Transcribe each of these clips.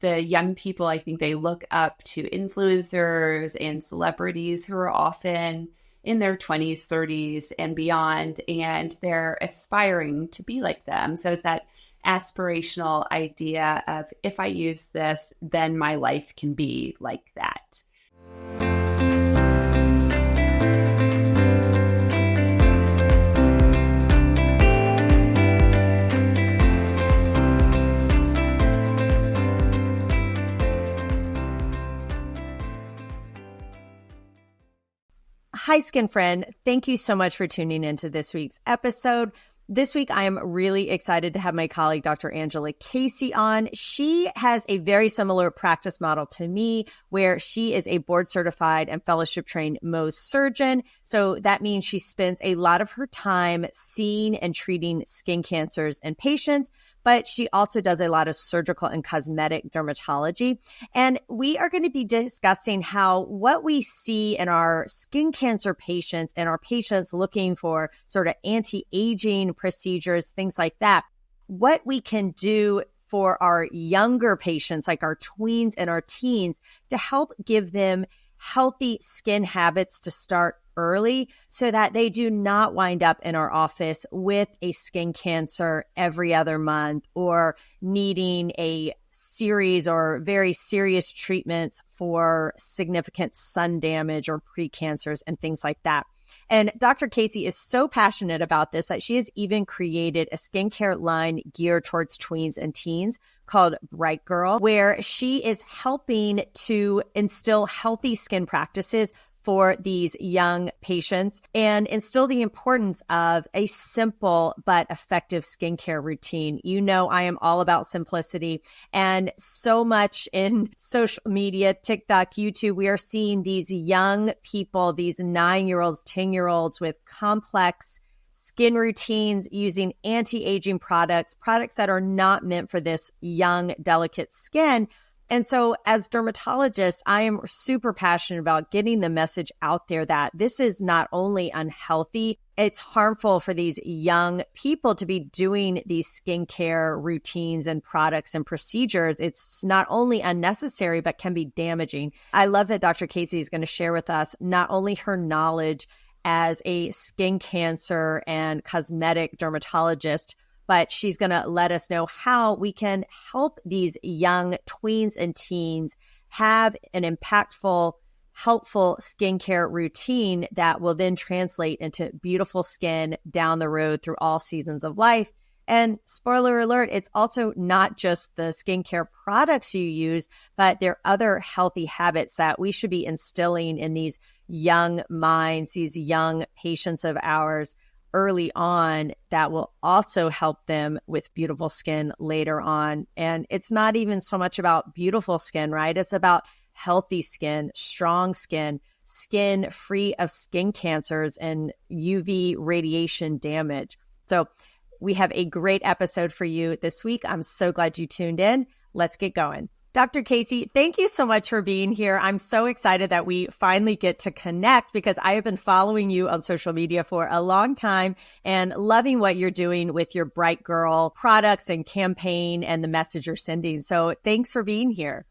the young people, I think they look up to influencers and celebrities who are often in their 20s, 30s, and beyond, and they're aspiring to be like them. So it's that aspirational idea of, if I use this, then my life can be like that. Hi, skin friend. Thank you so much for tuning into this week's episode. This week, I am really excited to have my colleague, Dr. Angela Casey, on. She has a very similar practice model to me, where she is a board certified and fellowship trained Mohs surgeon. So that means she spends a lot of her time seeing and treating skin cancers in patients, but she also does a lot of surgical and cosmetic dermatology. And we are going to be discussing how what we see in our skin cancer patients and our patients looking for sort of anti-aging procedures, things like that, what we can do for our younger patients, like our tweens and our teens, to help give them healthy skin habits to start early so that they do not wind up in our office with a skin cancer every other month or needing a series or very serious treatments for significant sun damage or precancers and things like that. And Dr. Casey is so passionate about this that she has even created a skincare line geared towards tweens and teens called Bright Girl, where she is helping to instill healthy skin practices for these young patients and instill the importance of a simple but effective skincare routine. You know, I am all about simplicity, and so much in social media, TikTok, YouTube, we are seeing these young people, these 9-year-olds, 10-year-olds with complex skin routines using anti-aging products that are not meant for this young, delicate skin. And so as dermatologists, I am super passionate about getting the message out there that this is not only unhealthy, it's harmful for these young people to be doing these skincare routines and products and procedures. It's not only unnecessary, but can be damaging. I love that Dr. Casey is going to share with us not only her knowledge as a skin cancer and cosmetic dermatologist, but she's going to let us know how we can help these young tweens and teens have an impactful, helpful skincare routine that will then translate into beautiful skin down the road through all seasons of life. And spoiler alert, it's also not just the skincare products you use, but there are other healthy habits that we should be instilling in these young minds, these young patients of ours early on that will also help them with beautiful skin later on. And it's not even so much about beautiful skin, right? It's about healthy skin, strong skin, skin free of skin cancers and UV radiation damage. So we have a great episode for you this week. I'm so glad you tuned in. Let's get going. Dr. Casey, thank you so much for being here. I'm so excited that we finally get to connect because I have been following you on social media for a long time and loving what you're doing with your Bright Girl products and campaign and the message you're sending. So thanks for being here.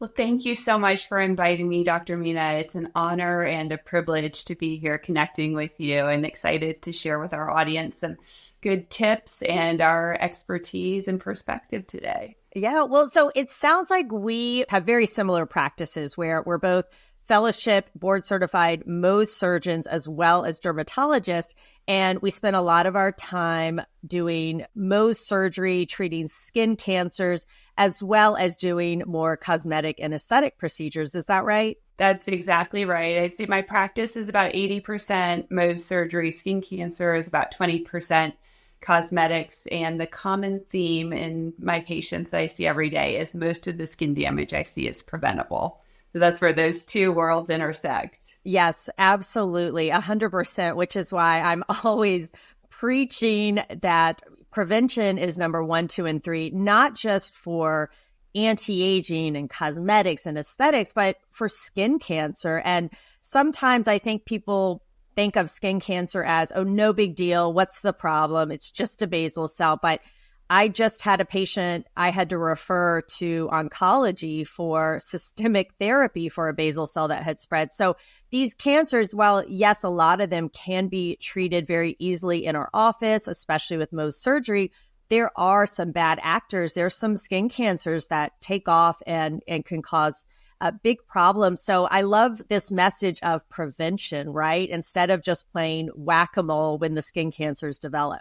Well, thank you so much for inviting me, Dr. Mina. It's an honor and a privilege to be here connecting with you, and excited to share with our audience some good tips and our expertise and perspective today. Yeah, well, so it sounds like we have very similar practices where we're both fellowship, board certified Mohs surgeons as well as dermatologists. And we spend a lot of our time doing Mohs surgery, treating skin cancers, as well as doing more cosmetic and aesthetic procedures. Is that right? That's exactly right. I'd say my practice is about 80% Mohs surgery. Skin cancer is about 20% cosmetics. And the common theme in my patients that I see every day is most of the skin damage I see is preventable. So that's where those two worlds intersect. Yes, absolutely. 100%, which is why I'm always preaching that prevention is number 1, 2, and 3, not just for anti-aging and cosmetics and aesthetics, but for skin cancer. And sometimes I think people think of skin cancer as, oh, no big deal. What's the problem? It's just a basal cell. But I just had a patient I had to refer to oncology for systemic therapy for a basal cell that had spread. So these cancers, while yes, a lot of them can be treated very easily in our office, especially with Mohs surgery, there are some bad actors. There's some skin cancers that take off and can cause big problems. So I love this message of prevention, right? Instead of just playing whack-a-mole when the skin cancers develop.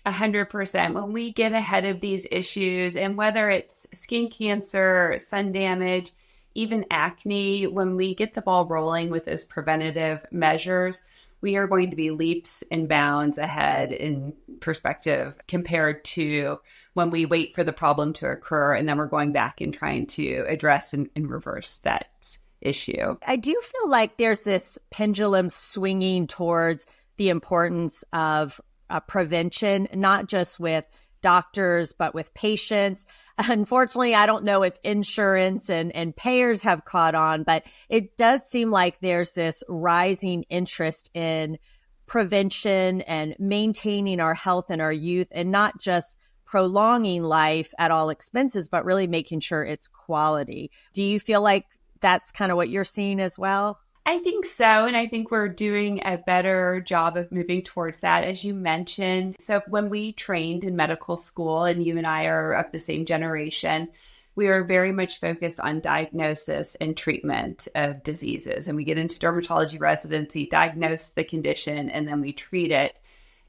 100%. When we get ahead of these issues, and whether it's skin cancer, sun damage, even acne, when we get the ball rolling with those preventative measures, we are going to be leaps and bounds ahead in perspective compared to when we wait for the problem to occur and then we're going back and trying to address and reverse that issue. I do feel like there's this pendulum swinging towards the importance of prevention, not just with doctors, but with patients. Unfortunately, I don't know if insurance and payers have caught on, but it does seem like there's this rising interest in prevention and maintaining our health and our youth, and not just prolonging life at all expenses, but really making sure it's quality. Do you feel like that's kind of what you're seeing as well? I think so. And I think we're doing a better job of moving towards that, as you mentioned. So when we trained in medical school, and you and I are of the same generation, we are very much focused on diagnosis and treatment of diseases. And we get into dermatology residency, diagnose the condition, and then we treat it.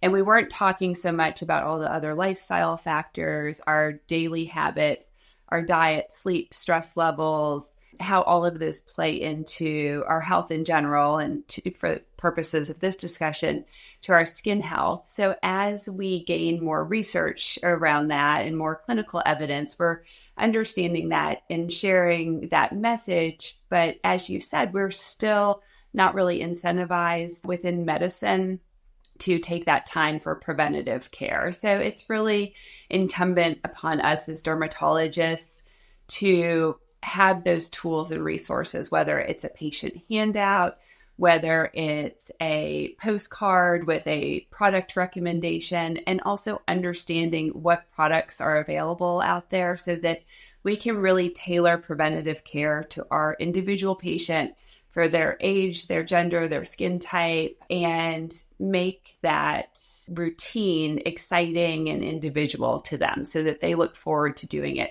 And we weren't talking so much about all the other lifestyle factors, our daily habits, our diet, sleep, stress levels, how all of this play into our health in general, and for purposes of this discussion, to our skin health. So as we gain more research around that and more clinical evidence, we're understanding that and sharing that message. But as you said, we're still not really incentivized within medicine to take that time for preventative care. So it's really incumbent upon us as dermatologists to have those tools and resources, whether it's a patient handout, whether it's a postcard with a product recommendation, and also understanding what products are available out there so that we can really tailor preventative care to our individual patient for their age, their gender, their skin type, and make that routine exciting and individual to them so that they look forward to doing it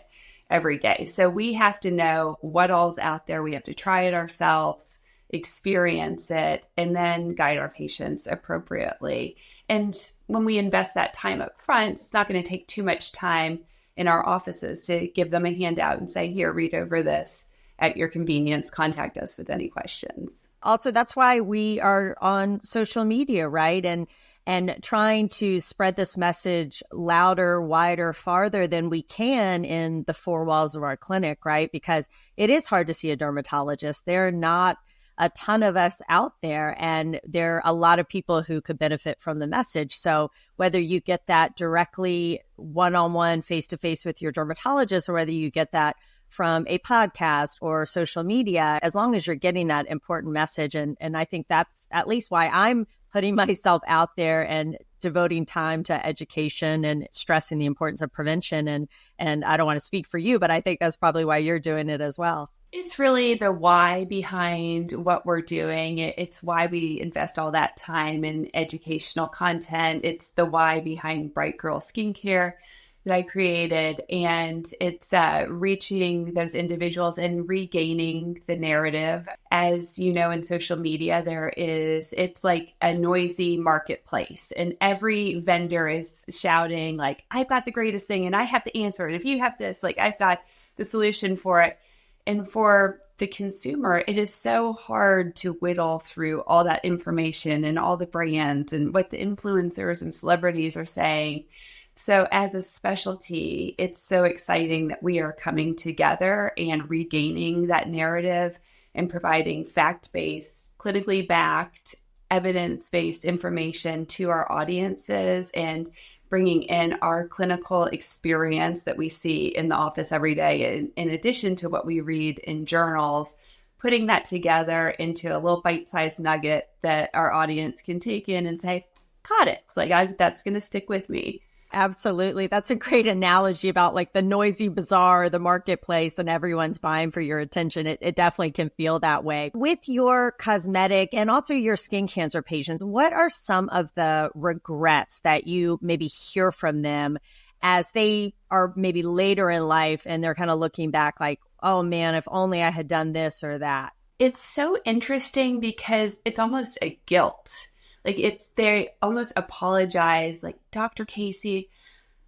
every day. So we have to know what all's out there. We have to try it ourselves, experience it, and then guide our patients appropriately. And when we invest that time up front, it's not going to take too much time in our offices to give them a handout and say, here, read over this at your convenience. Contact us with any questions. Also, that's why we are on social media, right? And trying to spread this message louder, wider, farther than we can in the four walls of our clinic, right? Because it is hard to see a dermatologist. There are not a ton of us out there, and there are a lot of people who could benefit from the message. So whether you get that directly one-on-one, face-to-face with your dermatologist, or whether you get that from a podcast or social media, as long as you're getting that important message. And I think that's at least why I'm putting myself out there and devoting time to education and stressing the importance of prevention. And I don't want to speak for you, but I think that's probably why you're doing it as well. It's really the why behind what we're doing. It's why we invest all that time in educational content. It's the why behind Bright Girl Skincare that I created. And it's reaching those individuals and regaining the narrative. As you know, in social media, it's like a noisy marketplace, and every vendor is shouting like, I've got the greatest thing and I have the answer. And if you have this, like, I've got the solution for it. And for the consumer, it is so hard to whittle through all that information and all the brands and what the influencers and celebrities are saying. So as a specialty, it's so exciting that we are coming together and regaining that narrative and providing fact-based, clinically backed, evidence-based information to our audiences, and bringing in our clinical experience that we see in the office every day, in addition to what we read in journals, putting that together into a little bite-sized nugget that our audience can take in and say, got it. It's like, that's going to stick with me. Absolutely. That's a great analogy about like the noisy bazaar, the marketplace, and everyone's buying for your attention. It definitely can feel that way. With your cosmetic and also your skin cancer patients, what are some of the regrets that you maybe hear from them as they are maybe later in life and they're kind of looking back like, oh man, if only I had done this or that? It's so interesting because it's almost a guilt. Like they almost apologize, like, Dr. Casey,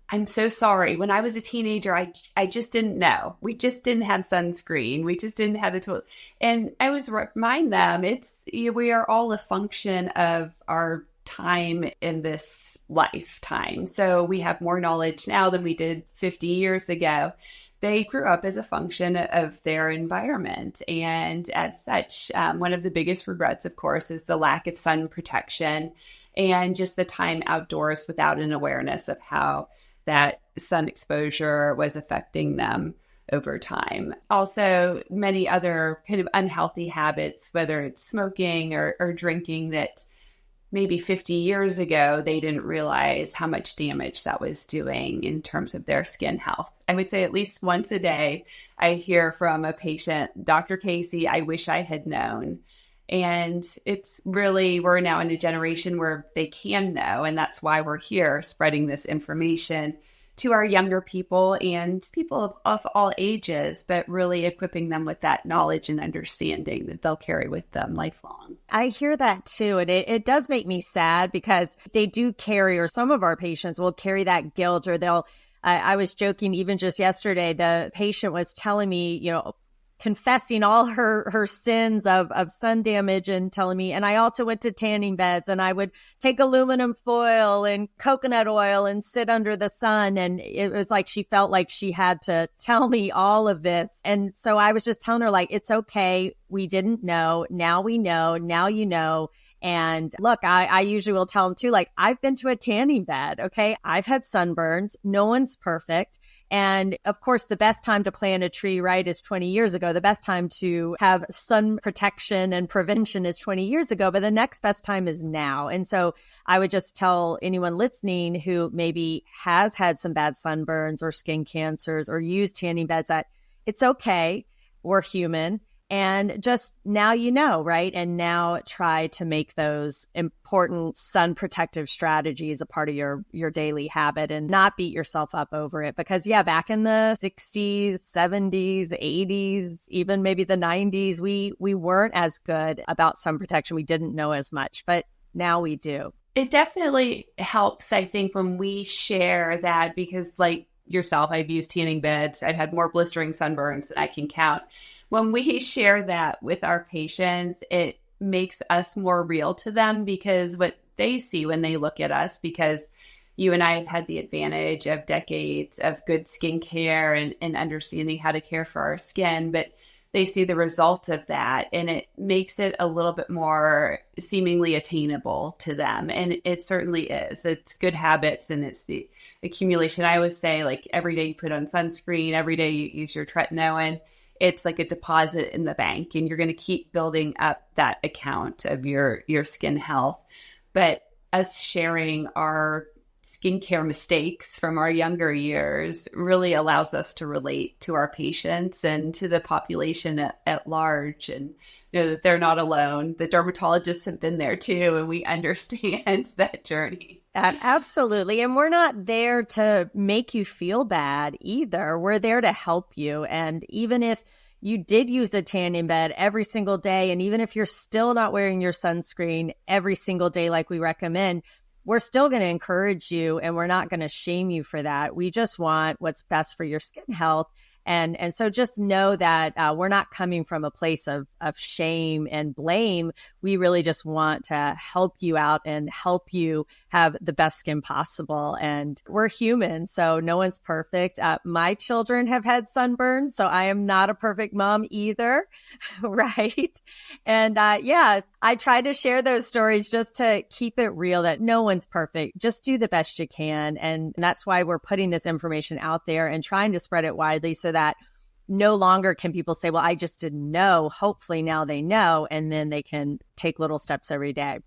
I'm so sorry. When I was a teenager, I just didn't know. We just didn't have sunscreen. We just didn't have the tool. And I always remind them, we are all a function of our time in this lifetime. So we have more knowledge now than we did 50 years ago. They grew up as a function of their environment. And as such, one of the biggest regrets, of course, is the lack of sun protection and just the time outdoors without an awareness of how that sun exposure was affecting them over time. Also, many other kind of unhealthy habits, whether it's smoking or drinking, that maybe 50 years ago, they didn't realize how much damage that was doing in terms of their skin health. I would say at least once a day, I hear from a patient, Dr. Casey, I wish I had known. And it's really, we're now in a generation where they can know. And that's why we're here spreading this information to our younger people and people of all ages, but really equipping them with that knowledge and understanding that they'll carry with them lifelong. I hear that too. And it does make me sad because they do carry, or some of our patients will carry that guilt, or I was joking even just yesterday, the patient was telling me, confessing all her sins of sun damage and telling me, and I also went to tanning beds and I would take aluminum foil and coconut oil and sit under the sun. And it was like she felt like she had to tell me all of this. And so I was just telling her, like, it's okay. We didn't know. Now we know. Now you know. And look, I usually will tell them too, like, I've been to a tanning bed. Okay. I've had sunburns. No one's perfect. And of course, the best time to plant a tree, right, is 20 years ago. The best time to have sun protection and prevention is 20 years ago, but the next best time is now. And so I would just tell anyone listening who maybe has had some bad sunburns or skin cancers or used tanning beds that it's okay. We're human. And just now you know, right? And now try to make those important sun protective strategies a part of your daily habit and not beat yourself up over it. Because back in the 60s, 70s, 80s, even maybe the 90s, we weren't as good about sun protection. We didn't know as much, but now we do. It definitely helps, I think, when we share that, because like yourself, I've used tanning beds. I've had more blistering sunburns than I can count. When we share that with our patients, it makes us more real to them, because what they see when they look at us, because you and I have had the advantage of decades of good skincare and understanding how to care for our skin, but they see the result of that, and it makes it a little bit more seemingly attainable to them. And it certainly is. It's good habits, and it's the accumulation. I always say, like, every day you put on sunscreen, every day you use your tretinoin, it's like a deposit in the bank, and you're going to keep building up that account of your skin health. But us sharing our skincare mistakes from our younger years really allows us to relate to our patients and to the population at large, and know that they're not alone. The dermatologists have been there too, and we understand that journey. Absolutely. And we're not there to make you feel bad either. We're there to help you. And even if you did use a tanning bed every single day, and even if you're still not wearing your sunscreen every single day like we recommend, we're still going to encourage you, and we're not going to shame you for that. We just want what's best for your skin health. And so just know that we're not coming from a place of shame and blame. We really just want to help you out and help you have the best skin possible. And we're human, so no one's perfect. My children have had sunburns, so I am not a perfect mom either, right? And I try to share those stories just to keep it real that no one's perfect. Just do the best you can. And that's why we're putting this information out there and trying to spread it widely so that no longer can people say, well, I just didn't know. Hopefully now they know, and then they can take little steps every day.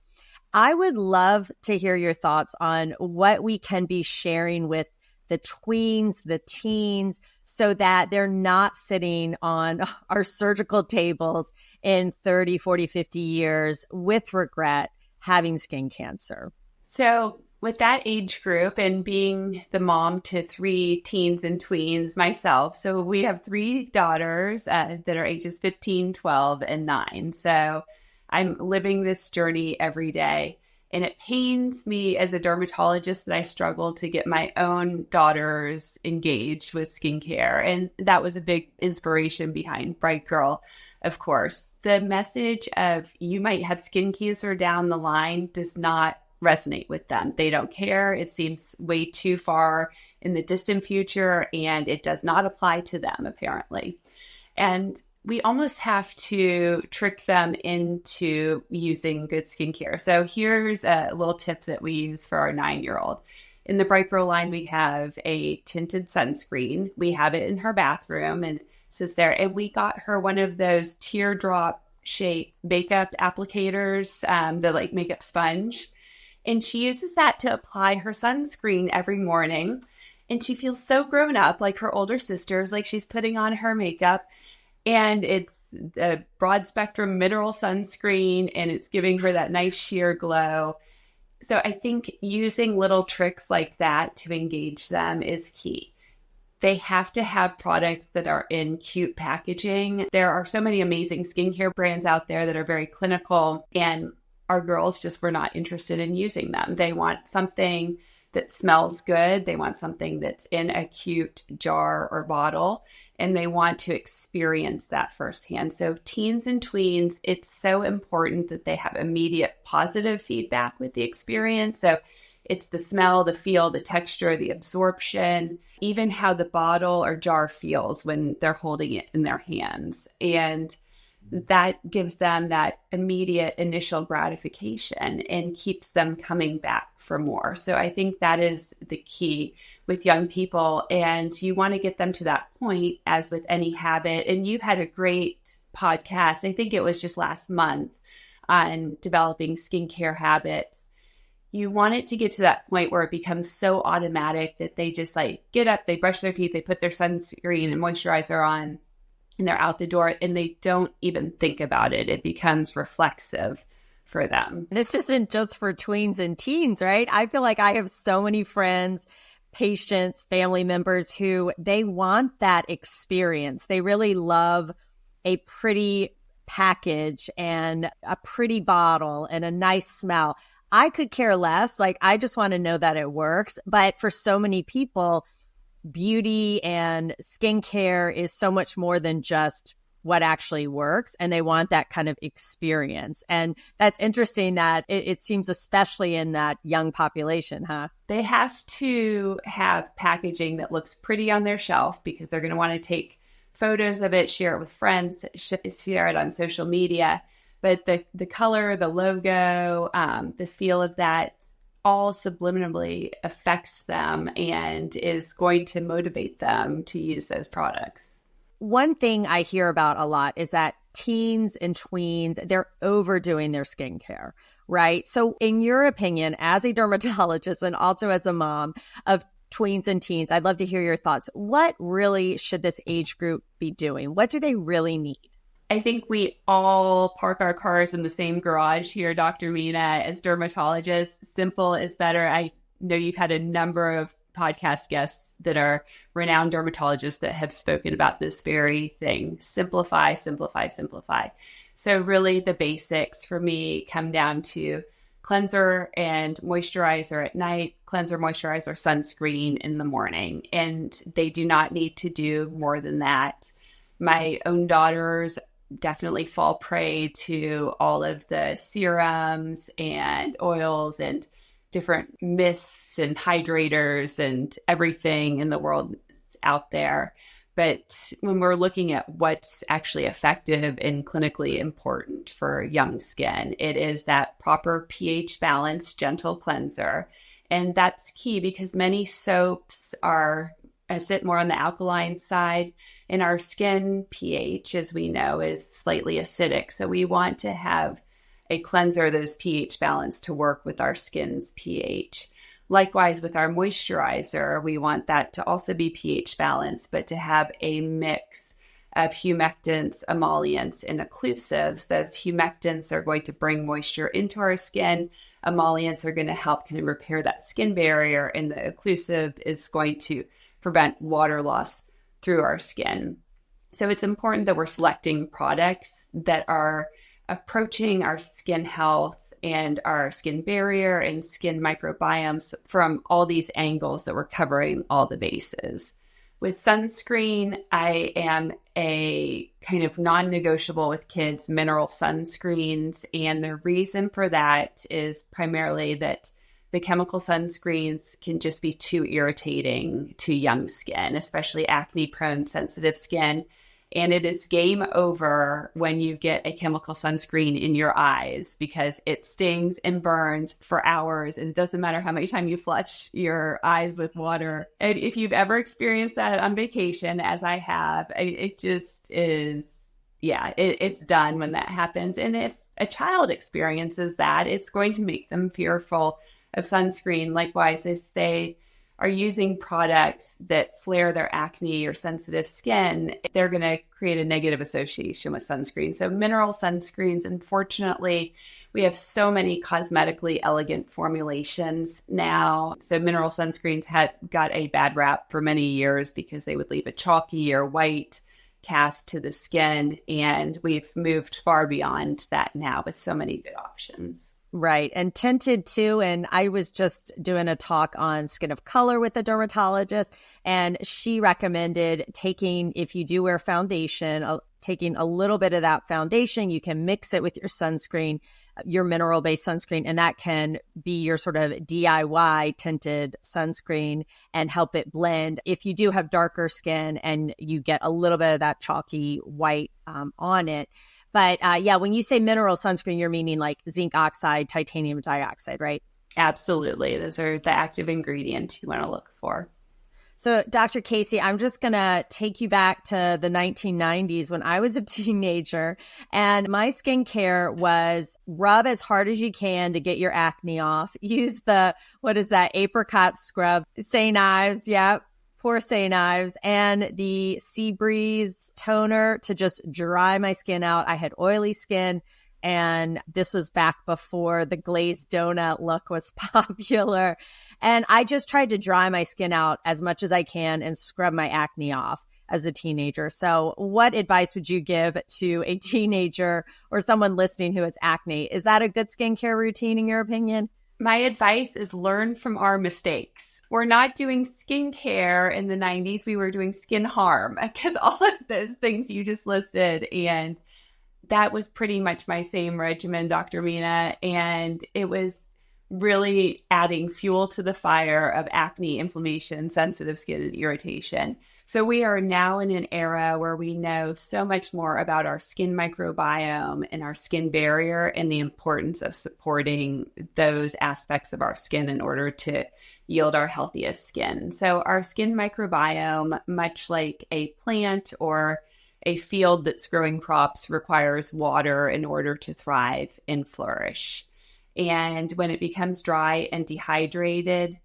I would love to hear your thoughts on what we can be sharing with the tweens, the teens, so that they're not sitting on our surgical tables in 30, 40, 50 years with regret having skin cancer. So, with that age group and being the mom to three teens and tweens myself, so we have three daughters that are ages 15, 12, and 9. So, I'm living this journey every day. And it pains me as a dermatologist that I struggle to get my own daughters engaged with skincare. And that was a big inspiration behind Bright Girl, of course. The message of you might have skin cancer down the line does not resonate with them. They don't care. It seems way too far in the distant future, and it does not apply to them, apparently. And we almost have to trick them into using good skincare. So here's a little tip that we use for our 9-year-old. In the Bright Girl line, we have a tinted sunscreen. We have it in her bathroom and it sits there. And we got her one of those teardrop shaped makeup applicators, the like makeup sponge. And she uses that to apply her sunscreen every morning. And she feels so grown up, like her older sisters, like she's putting on her makeup. And it's a broad spectrum mineral sunscreen, and it's giving her that nice sheer glow. So I think using little tricks like that to engage them is key. They have to have products that are in cute packaging. There are so many amazing skincare brands out there that are very clinical, and our girls just were not interested in using them. They want something that smells good. They want something that's in a cute jar or bottle, and they want to experience that firsthand. So teens and tweens, it's so important that they have immediate positive feedback with the experience. So it's the smell, the feel, the texture, the absorption, even how the bottle or jar feels when they're holding it in their hands. And that gives them that immediate initial gratification and keeps them coming back for more. So I think that is the key with young people. And you want to get them to that point, as with any habit. And you had a great podcast, I think it was just last month, on developing skincare habits. You want it to get to that point where it becomes so automatic that they just like get up, they brush their teeth, they put their sunscreen and moisturizer on, and they're out the door, and they don't even think about it. It becomes reflexive for them. This isn't just for tweens and teens, right? I feel like I have so many friends, patients, family members who they want that experience. They really love a pretty package and a pretty bottle and a nice smell. I could care less. Like, I just want to know that it works. But for so many people, beauty and skincare is so much more than just what actually works, and they want that kind of experience. And that's interesting that it seems, especially in that young population, huh? They have to have packaging that looks pretty on their shelf because they're going to want to take photos of it, share it with friends, share it on social media. But the color, the logo, the feel of that all subliminally affects them and is going to motivate them to use those products. One thing I hear about a lot is that teens and tweens, they're overdoing their skincare, right? So in your opinion, as a dermatologist and also as a mom of tweens and teens, I'd love to hear your thoughts. What really should this age group be doing? What do they really need? I think we all park our cars in the same garage here, Dr. Mina, as dermatologists. Simple is better. I know you've had a number of podcast guests that are renowned dermatologists that have spoken about this very thing. Simplify, simplify, simplify. So really the basics for me come down to cleanser and moisturizer at night, cleanser, moisturizer, sunscreen in the morning. And they do not need to do more than that. My own daughters definitely fall prey to all of the serums and oils and different mists and hydrators and everything in the world out there. But when we're looking at what's actually effective and clinically important for young skin, it is that proper pH balance, gentle cleanser. And that's key because many soaps sit more on the alkaline side, and our skin pH, as we know, is slightly acidic. So we want to have a cleanser that is pH balanced to work with our skin's pH. Likewise, with our moisturizer, we want that to also be pH balanced, but to have a mix of humectants, emollients, and occlusives. Those humectants are going to bring moisture into our skin. Emollients are going to help kind of repair that skin barrier, and the occlusive is going to prevent water loss through our skin. So it's important that we're selecting products that are approaching our skin health and our skin barrier and skin microbiomes from all these angles, that we're covering all the bases. With sunscreen, I am a kind of non-negotiable with kids, mineral sunscreens. And the reason for that is primarily that the chemical sunscreens can just be too irritating to young skin, especially acne-prone, sensitive skin. And it is game over when you get a chemical sunscreen in your eyes, because it stings and burns for hours. And it doesn't matter how many times you flush your eyes with water. And if you've ever experienced that on vacation, as I have, it just is, it's done when that happens. And if a child experiences that, it's going to make them fearful of sunscreen. Likewise, if they are using products that flare their acne or sensitive skin, they're going to create a negative association with sunscreen. So mineral sunscreens, unfortunately, we have so many cosmetically elegant formulations now. So mineral sunscreens had got a bad rap for many years because they would leave a chalky or white cast to the skin. And we've moved far beyond that now with so many good options. Right. And tinted too. And I was just doing a talk on skin of color with a dermatologist, and she recommended taking, if you do wear foundation, taking a little bit of that foundation, you can mix it with your sunscreen, your mineral-based sunscreen, and that can be your sort of DIY tinted sunscreen and help it blend. If you do have darker skin and you get a little bit of that chalky white on it. But when you say mineral sunscreen, you're meaning like zinc oxide, titanium dioxide, right? Absolutely. Those are the active ingredients you want to look for. So, Dr. Casey, I'm just going to take you back to the 1990s when I was a teenager, and my skincare was rub as hard as you can to get your acne off. Use the, apricot scrub, St. Ives, pour St. Ives, and the Sea Breeze toner to just dry my skin out. I had oily skin, and this was back before the glazed donut look was popular. And I just tried to dry my skin out as much as I can and scrub my acne off as a teenager. So what advice would you give to a teenager or someone listening who has acne? Is that a good skincare routine in your opinion? My advice is learn from our mistakes. We're not doing skincare in the 90s. We were doing skin harm, because all of those things you just listed. And that was pretty much my same regimen, Dr. Mina. And it was really adding fuel to the fire of acne, inflammation, sensitive skin, and irritation. So we are now in an era where we know so much more about our skin microbiome and our skin barrier, and the importance of supporting those aspects of our skin in order to yield our healthiest skin. So our skin microbiome, much like a plant or a field that's growing crops, requires water in order to thrive and flourish. And when it becomes dry and dehydrated,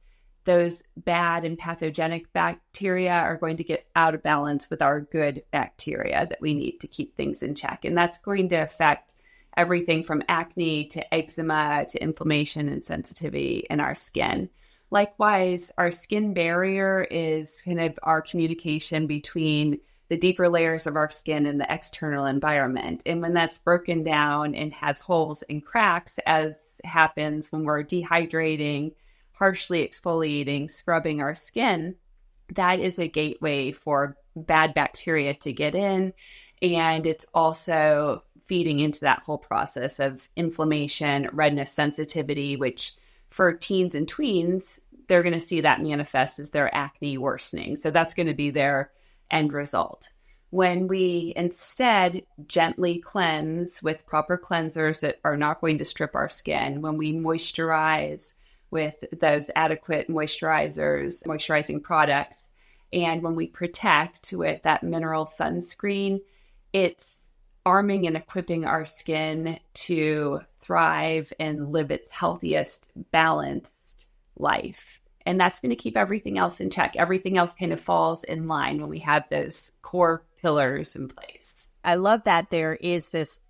those bad and pathogenic bacteria are going to get out of balance with our good bacteria that we need to keep things in check. And that's going to affect everything from acne to eczema to inflammation and sensitivity in our skin. Likewise, our skin barrier is kind of our communication between the deeper layers of our skin and the external environment. And when that's broken down and has holes and cracks, as happens when we're dehydrating, harshly exfoliating, scrubbing our skin, that is a gateway for bad bacteria to get in. And it's also feeding into that whole process of inflammation, redness, sensitivity, which for teens and tweens, they're going to see that manifest as their acne worsening. So that's going to be their end result. When we instead gently cleanse with proper cleansers that are not going to strip our skin, when we moisturize with those adequate moisturizing products, and when we protect with that mineral sunscreen, it's arming and equipping our skin to thrive and live its healthiest, balanced life. And that's going to keep everything else in check. Everything else kind of falls in line when we have those core pillars in place. I love that there is this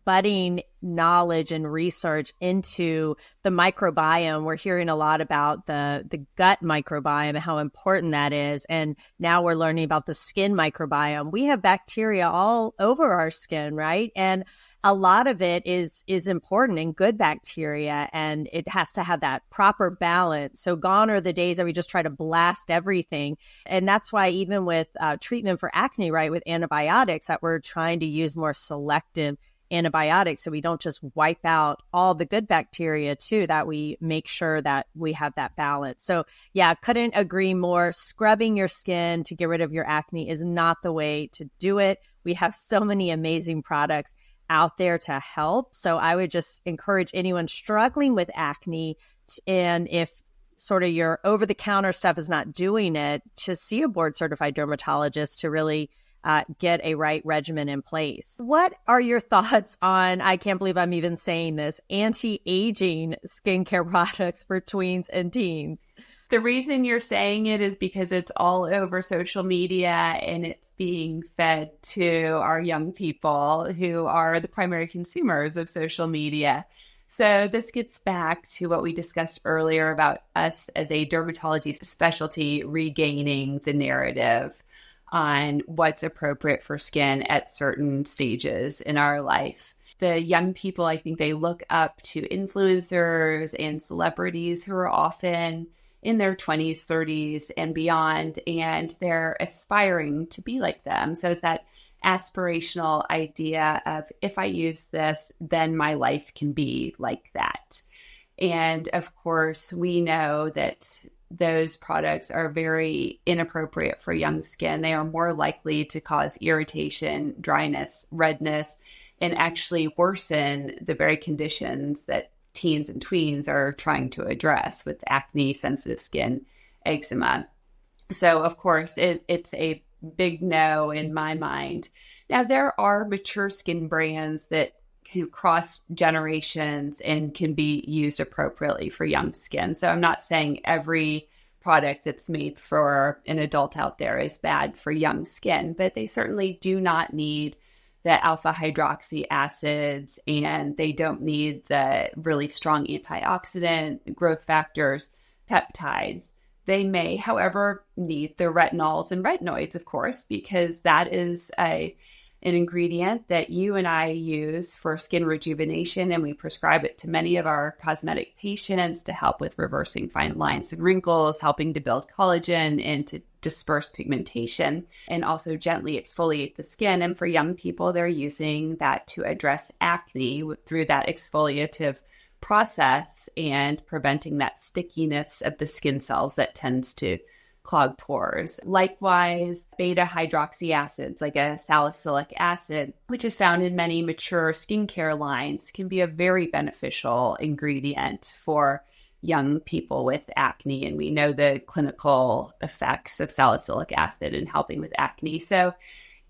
budding knowledge and research into the microbiome. We're hearing a lot about the gut microbiome and how important that is. And now we're learning about the skin microbiome. We have bacteria all over our skin, right? And a lot of it is important and good bacteria, and it has to have that proper balance. So gone are the days that we just try to blast everything. And that's why even with treatment for acne, right, with antibiotics, that we're trying to use more selective antibiotics so we don't just wipe out all the good bacteria too, that we make sure that we have that balance. So yeah, couldn't agree more. Scrubbing your skin to get rid of your acne is not the way to do it. We have so many amazing products out there to help. So I would just encourage anyone struggling with acne, and if sort of your over-the-counter stuff is not doing it, to see a board-certified dermatologist to really get a right regimen in place. What are your thoughts on, I can't believe I'm even saying this, anti-aging skincare products for tweens and teens? The reason you're saying it is because it's all over social media and it's being fed to our young people who are the primary consumers of social media. So this gets back to what we discussed earlier about us as a dermatology specialty regaining the narrative on what's appropriate for skin at certain stages in our life. The young people, I think they look up to influencers and celebrities who are often in their 20s, 30s, and beyond, and they're aspiring to be like them. So it's that aspirational idea of, if I use this, then my life can be like that. And of course, we know that those products are very inappropriate for young skin. They are more likely to cause irritation, dryness, redness, and actually worsen the very conditions that teens and tweens are trying to address with acne, sensitive skin, eczema. So, of course, it's a big no in my mind. Now, there are mature skin brands that can cross generations and can be used appropriately for young skin. So I'm not saying every product that's made for an adult out there is bad for young skin, but they certainly do not need the alpha hydroxy acids, and they don't need the really strong antioxidant, growth factors, peptides. They may, however, need the retinols and retinoids, of course, because that is an ingredient that you and I use for skin rejuvenation, and we prescribe it to many of our cosmetic patients to help with reversing fine lines and wrinkles, helping to build collagen and to disperse pigmentation, and also gently exfoliate the skin. And for young people, they're using that to address acne through that exfoliative process and preventing that stickiness of the skin cells that tends to clog pores. Likewise, beta hydroxy acids like a salicylic acid, which is found in many mature skincare lines, can be a very beneficial ingredient for young people with acne. And we know the clinical effects of salicylic acid in helping with acne. So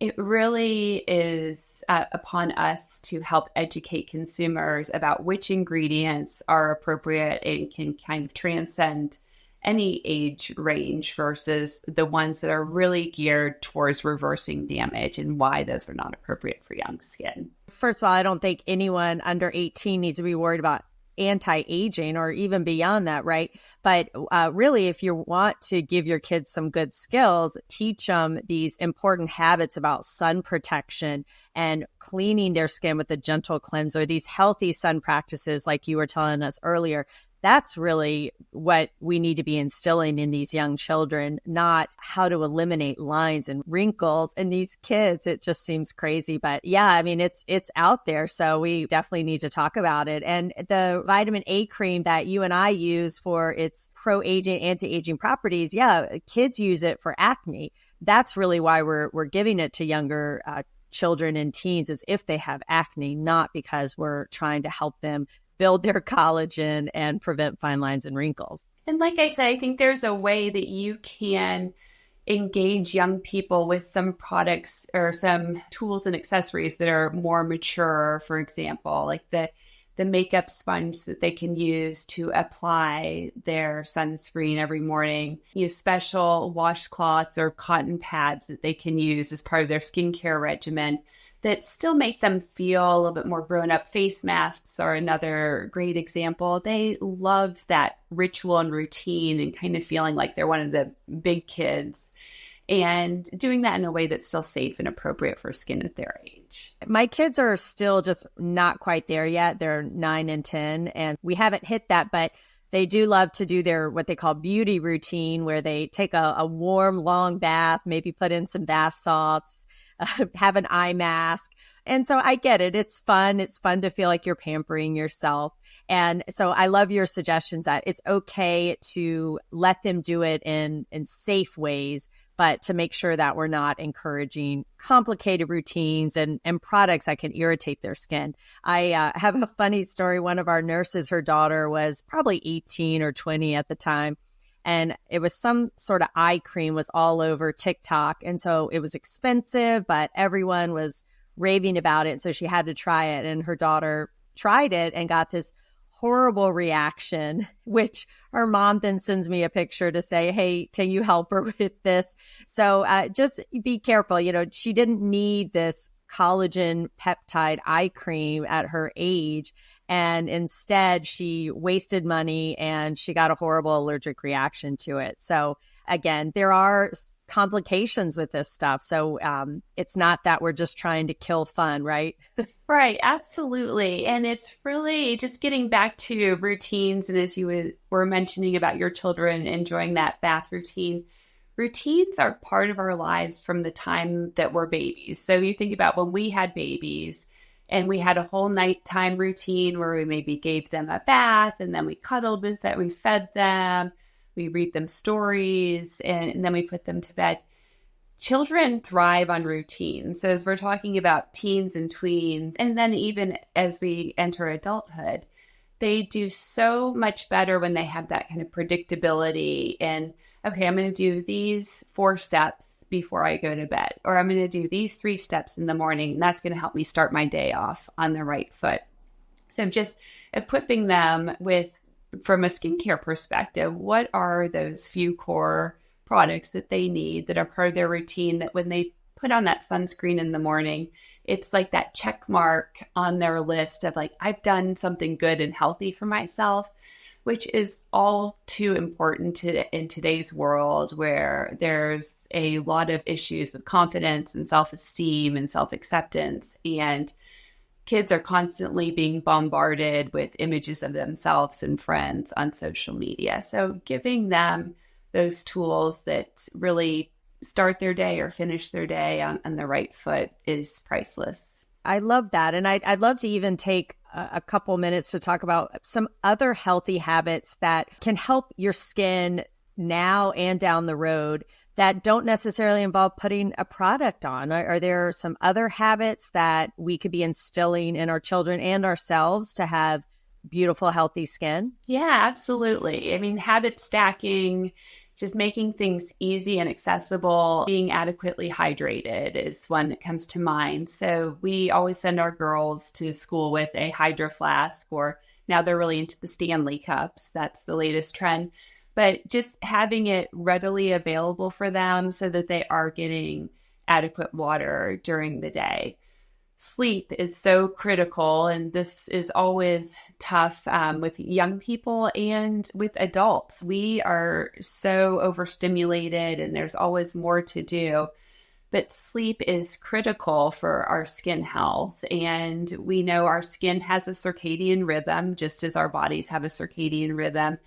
it really is upon us to help educate consumers about which ingredients are appropriate and can kind of transcend any age range versus the ones that are really geared towards reversing damage, and why those are not appropriate for young skin. First of all, I don't think anyone under 18 needs to be worried about anti-aging or even beyond that, right? But really, if you want to give your kids some good skills, teach them these important habits about sun protection and cleaning their skin with a gentle cleanser, these healthy sun practices like you were telling us earlier. That's really what we need to be instilling in these young children, not how to eliminate lines and wrinkles in these kids. It just seems crazy. But yeah, I mean, it's out there. So we definitely need to talk about it. And the vitamin A cream that you and I use for its pro-aging, anti-aging properties, yeah, kids use it for acne. That's really why we're giving it to younger children and teens, is if they have acne, not because we're trying to help them build their collagen and prevent fine lines and wrinkles. And like I said, I think there's a way that you can engage young people with some products or some tools and accessories that are more mature, for example, like the makeup sponge that they can use to apply their sunscreen every morning, special washcloths or cotton pads that they can use as part of their skincare regimen that still make them feel a little bit more grown up. Face masks are another great example. They love that ritual and routine and kind of feeling like they're one of the big kids, and doing that in a way that's still safe and appropriate for skin at their age. My kids are still just not quite there yet. They're 9 and 10, and we haven't hit that, but they do love to do their what they call beauty routine, where they take a warm, long bath, maybe put in some bath salts, have an eye mask. And so I get it. It's fun. It's fun to feel like you're pampering yourself. And so I love your suggestions that it's okay to let them do it in safe ways, but to make sure that we're not encouraging complicated routines and products that can irritate their skin. I have a funny story. One of our nurses, her daughter was probably 18 or 20 at the time. And it was some sort of eye cream was all over TikTok. And so it was expensive, but everyone was raving about it. And so she had to try it. And her daughter tried it and got this horrible reaction, which her mom then sends me a picture to say, hey, can you help her with this? So just be careful. She didn't need this collagen peptide eye cream at her age. And instead, she wasted money and she got a horrible allergic reaction to it. So again, there are complications with this stuff. So it's not that we're just trying to kill fun, right? Right, absolutely. And it's really just getting back to routines. And as you were mentioning about your children enjoying that bath routine, routines are part of our lives from the time that we're babies. So you think about when we had babies and we had a whole nighttime routine where we maybe gave them a bath and then we cuddled with them, we fed them, we read them stories, and then we put them to bed. Children thrive on routines. So as we're talking about teens and tweens, and then even as we enter adulthood, they do so much better when they have that kind of predictability and, okay, I'm going to do these 4 steps before I go to bed, or I'm going to do these 3 steps in the morning. And that's going to help me start my day off on the right foot. So just equipping them with, from a skincare perspective, what are those few core products that they need that are part of their routine, that when they put on that sunscreen in the morning, it's like that check mark on their list of like, I've done something good and healthy for myself, which is all too important in today's world where there's a lot of issues with confidence and self-esteem and self-acceptance. And kids are constantly being bombarded with images of themselves and friends on social media. So giving them those tools that really start their day or finish their day on the right foot is priceless. I love that. And I'd love to even take a couple minutes to talk about some other healthy habits that can help your skin now and down the road that don't necessarily involve putting a product on. Are there some other habits that we could be instilling in our children and ourselves to have beautiful, healthy skin? Yeah, absolutely. I mean, habit stacking, just making things easy and accessible, being adequately hydrated is one that comes to mind. So we always send our girls to school with a Hydro Flask, or now they're really into the Stanley Cups. That's the latest trend. But just having it readily available for them so that they are getting adequate water during the day. Sleep is so critical, and this is always tough with young people and with adults. We are so overstimulated and there's always more to do, but sleep is critical for our skin health. And we know our skin has a circadian rhythm, just as our bodies have a circadian rhythm.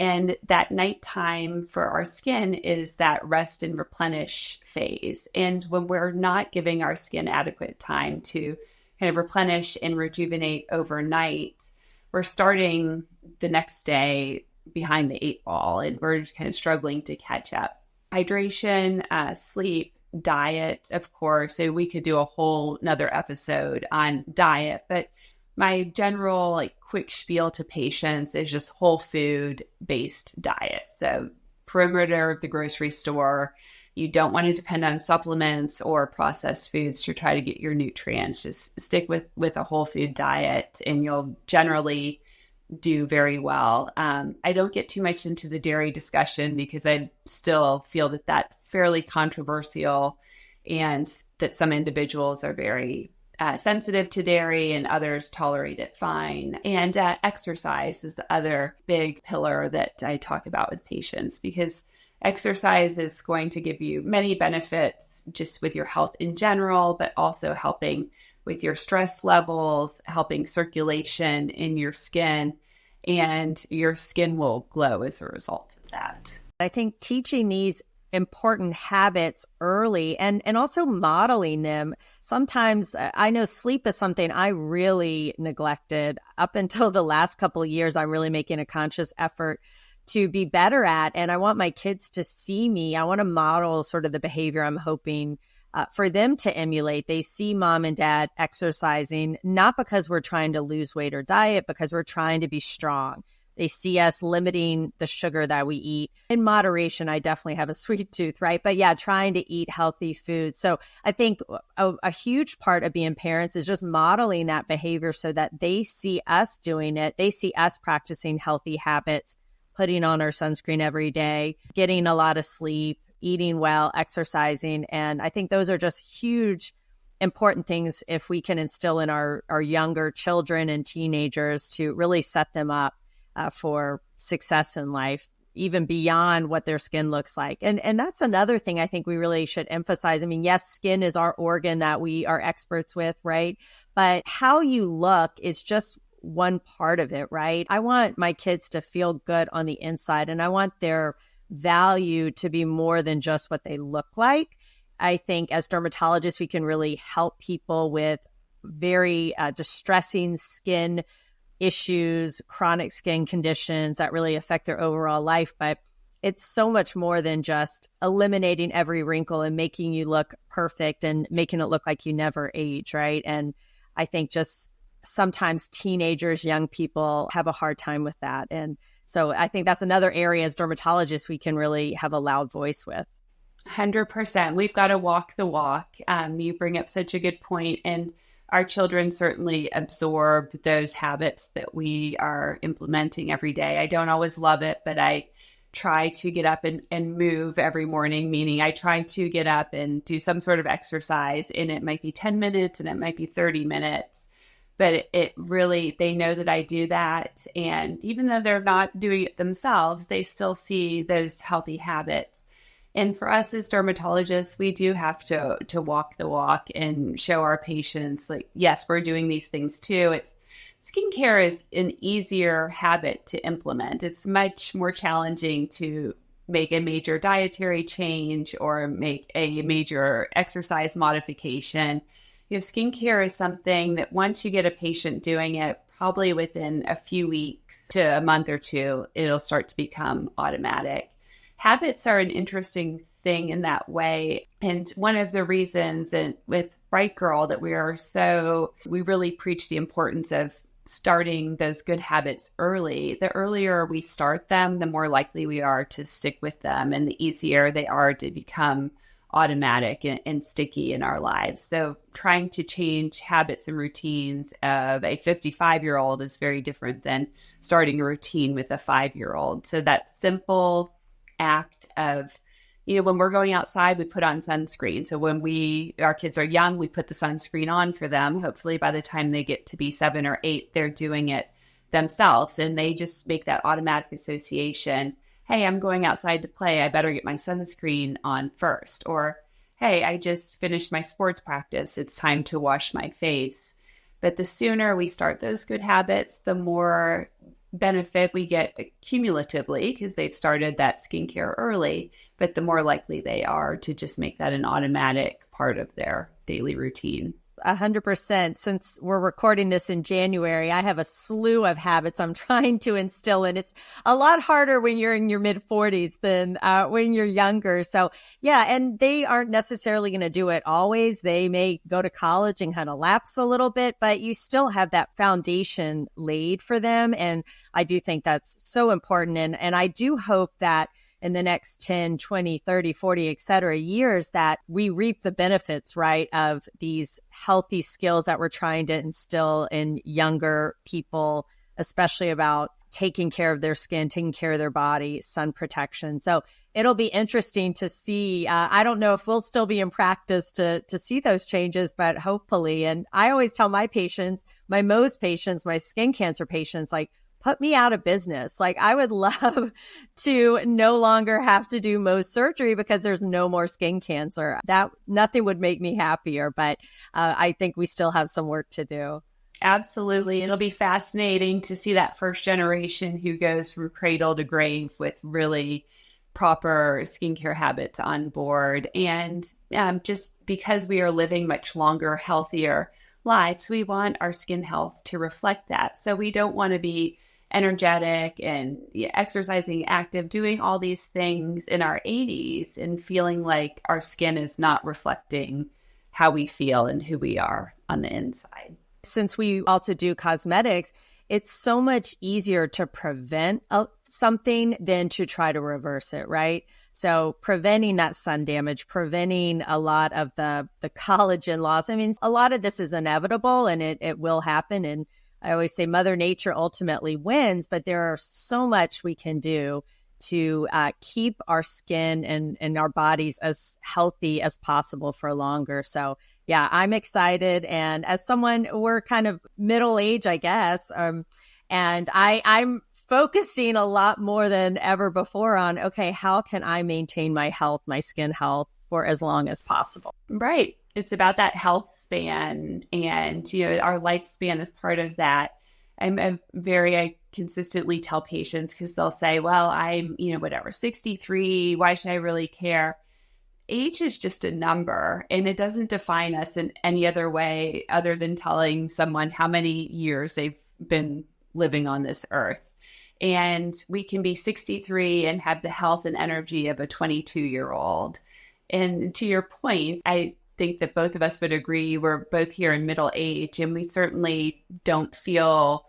And that nighttime for our skin is that rest and replenish phase. And when we're not giving our skin adequate time to kind of replenish and rejuvenate overnight, we're starting the next day behind the 8 ball, and we're just kind of struggling to catch up. Hydration, sleep, diet, of course. So we could do a whole nother episode on diet, but my general quick spiel to patients is just whole food based diet. So perimeter of the grocery store, You don't want to depend on supplements or processed foods to try to get your nutrients. Just stick with a whole food diet and you'll generally do very well. I don't get too much into the dairy discussion because I still feel that that's fairly controversial and that some individuals are very sensitive to dairy and others tolerate it fine. And exercise is the other big pillar that I talk about with patients because exercise is going to give you many benefits just with your health in general, but also helping with your stress levels, helping circulation in your skin, and your skin will glow as a result of that. I think teaching these important habits early and also modeling them. Sometimes I know sleep is something I really neglected up until the last couple of years. I'm really making a conscious effort to be better at. And I want my kids to see me. I want to model sort of the behavior I'm hoping for them to emulate. They see mom and dad exercising, not because we're trying to lose weight or diet, because we're trying to be strong. They see us limiting the sugar that we eat. In moderation, I definitely have a sweet tooth, right? But yeah, trying to eat healthy food. So I think a huge part of being parents is just modeling that behavior so that they see us doing it. They see us practicing healthy habits, putting on our sunscreen every day, getting a lot of sleep, eating well, exercising. And I think those are just huge, important things if we can instill in our younger children and teenagers to really set them up for success in life, even beyond what their skin looks like. And that's another thing I think we really should emphasize. I mean, yes, skin is our organ that we are experts with, right? But how you look is just one part of it, right? I want my kids to feel good on the inside, and I want their value to be more than just what they look like. I think as dermatologists, we can really help people with very distressing skin issues, chronic skin conditions that really affect their overall life. But it's so much more than just eliminating every wrinkle and making you look perfect and making it look like you never age, right? And I think just sometimes teenagers, young people have a hard time with that. And so I think that's another area as dermatologists we can really have a loud voice with. 100%. We've got to walk the walk. You bring up such a good point. And our children certainly absorb those habits that we are implementing every day. I don't always love it, but I try to get up and move every morning, meaning I try to get up and do some sort of exercise, and it might be 10 minutes and it might be 30 minutes. But it really, they know that I do that. And even though they're not doing it themselves, they still see those healthy habits. And for us as dermatologists, we do have to walk the walk and show our patients, like, yes, we're doing these things too. Skincare is an easier habit to implement. It's much more challenging to make a major dietary change or make a major exercise modification. Skincare is something that once you get a patient doing it, probably within a few weeks to a month or two, it'll start to become automatic. Habits are an interesting thing in that way. And one of the reasons with Bright Girl that we really preach the importance of starting those good habits early. The earlier we start them, the more likely we are to stick with them and the easier they are to become automatic and sticky in our lives. So trying to change habits and routines of a 55-year-old is very different than starting a routine with a 5-year-old. So that simple act of, when we're going outside, we put on sunscreen. So when our kids are young, we put the sunscreen on for them. Hopefully by the time they get to be 7 or 8, they're doing it themselves. And they just make that automatic association. Hey, I'm going outside to play. I better get my sunscreen on first. Or, hey, I just finished my sports practice. It's time to wash my face. But the sooner we start those good habits, the more benefit we get cumulatively because they've started that skincare early, but the more likely they are to just make that an automatic part of their daily routine. 100%. Since we're recording this in January, I have a slew of habits I'm trying to instill, and it's a lot harder when you're in your mid-40s than when you're younger. So yeah, and they aren't necessarily going to do it always. They may go to college and kind of lapse a little bit, but you still have that foundation laid for them. And I do think that's so important. And I do hope that in the next 10, 20, 30, 40, et cetera, years that we reap the benefits, right, of these healthy skills that we're trying to instill in younger people, especially about taking care of their skin, taking care of their body, sun protection. So it'll be interesting to see. I don't know if we'll still be in practice to see those changes, but hopefully. And I always tell my patients, my Mohs patients, my skin cancer patients, like, put me out of business. Like, I would love to no longer have to do Mohs surgery because there's no more skin cancer. That nothing would make me happier, but I think we still have some work to do. Absolutely. It'll be fascinating to see that first generation who goes from cradle to grave with really proper skincare habits on board. And just because we are living much longer, healthier lives, we want our skin health to reflect that. So we don't want to be energetic and exercising, active, doing all these things in our 80s and feeling like our skin is not reflecting how we feel and who we are on the inside. Since we also do cosmetics, it's so much easier to prevent something than to try to reverse it, right? So preventing that sun damage, preventing a lot of the collagen loss. I mean, a lot of this is inevitable and it will happen. And I always say Mother Nature ultimately wins, but there are so much we can do to keep our skin and our bodies as healthy as possible for longer. So yeah, I'm excited. And as someone, we're kind of middle age, I guess. And I'm focusing a lot more than ever before on, okay, how can I maintain my health, my skin health for as long as possible? Right. It's about that health span, and, our lifespan is part of that. I consistently tell patients, because they'll say, well, I'm, 63. Why should I really care? Age is just a number, and it doesn't define us in any other way other than telling someone how many years they've been living on this earth. And we can be 63 and have the health and energy of a 22-year-old. And to your point, I think that both of us would agree we're both here in middle age, and we certainly don't feel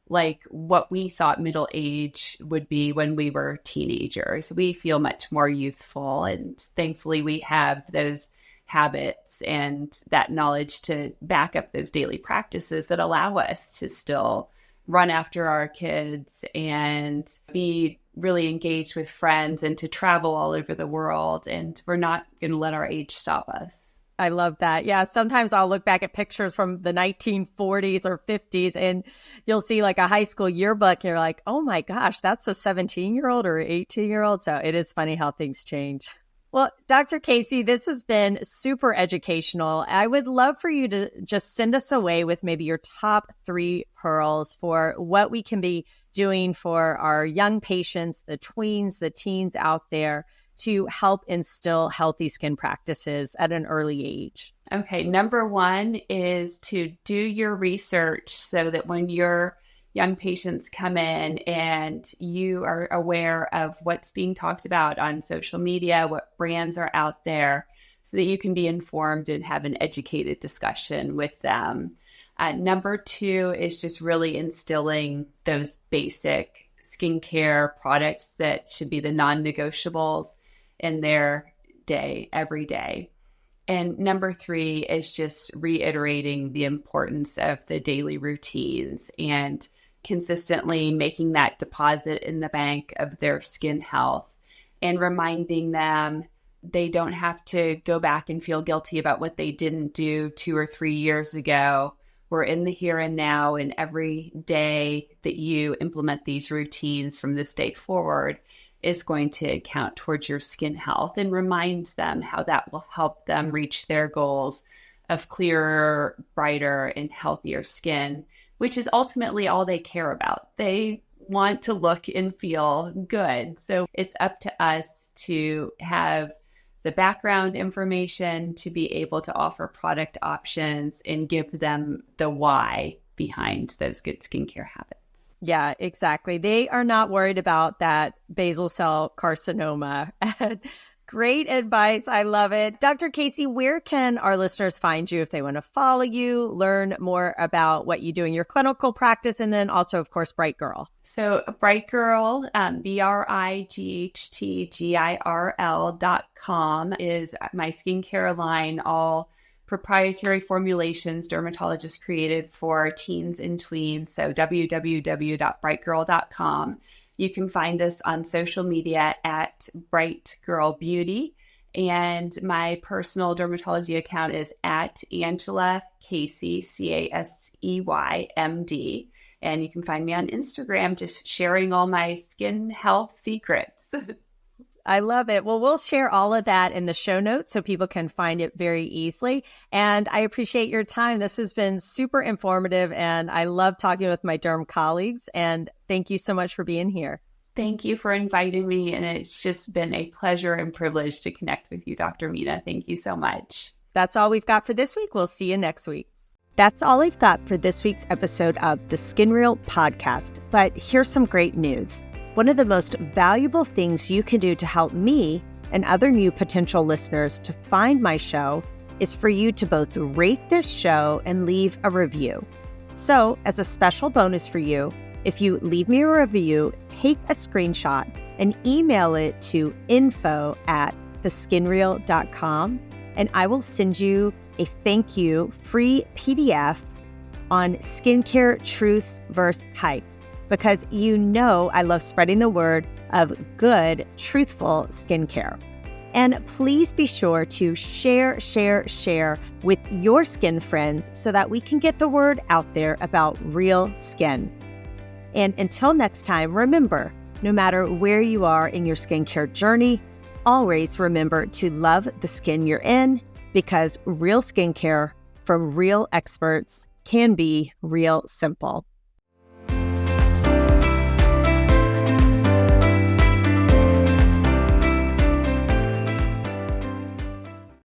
like what we thought middle age would be when we were teenagers. We feel much more youthful, and thankfully we have those habits and that knowledge to back up those daily practices that allow us to still run after our kids and be really engaged with friends and to travel all over the world. And we're not going to let our age stop us. I love that. Yeah. Sometimes I'll look back at pictures from the 1940s or 50s and you'll see like a high school yearbook. And you're like, oh my gosh, that's a 17-year-old or 18-year-old. So it is funny how things change. Well, Dr. Casey, this has been super educational. I would love for you to just send us away with maybe your top 3 pearls for what we can be doing for our young patients, the tweens, the teens out there, to help instill healthy skin practices at an early age. Okay. Number 1 is to do your research so that when your young patients come in and you are aware of what's being talked about on social media, what brands are out there, so that you can be informed and have an educated discussion with them. Number 2 is just really instilling those basic skincare products that should be the non-negotiables in their day, every day. And number 3 is just reiterating the importance of the daily routines and consistently making that deposit in the bank of their skin health and reminding them they don't have to go back and feel guilty about what they didn't do 2 or 3 years ago. We're in the here and now, and every day that you implement these routines from this day forward is going to count towards your skin health, and reminds them how that will help them reach their goals of clearer, brighter, and healthier skin, which is ultimately all they care about. They want to look and feel good. So it's up to us to have the background information to be able to offer product options and give them the why behind those good skincare habits. Yeah, exactly. They are not worried about that basal cell carcinoma at Great advice. I love it. Dr. Casey, where can our listeners find you if they want to follow you, learn more about what you do in your clinical practice, and then also, of course, Bright Girl? So Bright Girl, BRIGHTGIRL.com is my skincare line, all proprietary formulations Dermatologist created for teens and tweens. So www.brightgirl.com. You can find us on social media at Bright Girl Beauty. And my personal dermatology account is at Angela Casey, Casey, MD. And you can find me on Instagram, just sharing all my skin health secrets. I love it. Well, we'll share all of that in the show notes so people can find it very easily. And I appreciate your time. This has been super informative, and I love talking with my derm colleagues. And thank you so much for being here. Thank you for inviting me. And it's just been a pleasure and privilege to connect with you, Dr. Mina. Thank you so much. That's all we've got for this week. We'll see you next week. That's all I've got for this week's episode of the Skin Real podcast. But here's some great news. One of the most valuable things you can do to help me and other new potential listeners to find my show is for you to both rate this show and leave a review. So, as a special bonus for you, if you leave me a review, take a screenshot and email it to info@theskinreal.com, and I will send you a thank you free PDF on skincare truths versus hype. Because you know I love spreading the word of good, truthful skincare. And please be sure to share with your skin friends so that we can get the word out there about real skin. And until next time, remember, no matter where you are in your skincare journey, always remember to love the skin you're in, because real skincare from real experts can be real simple.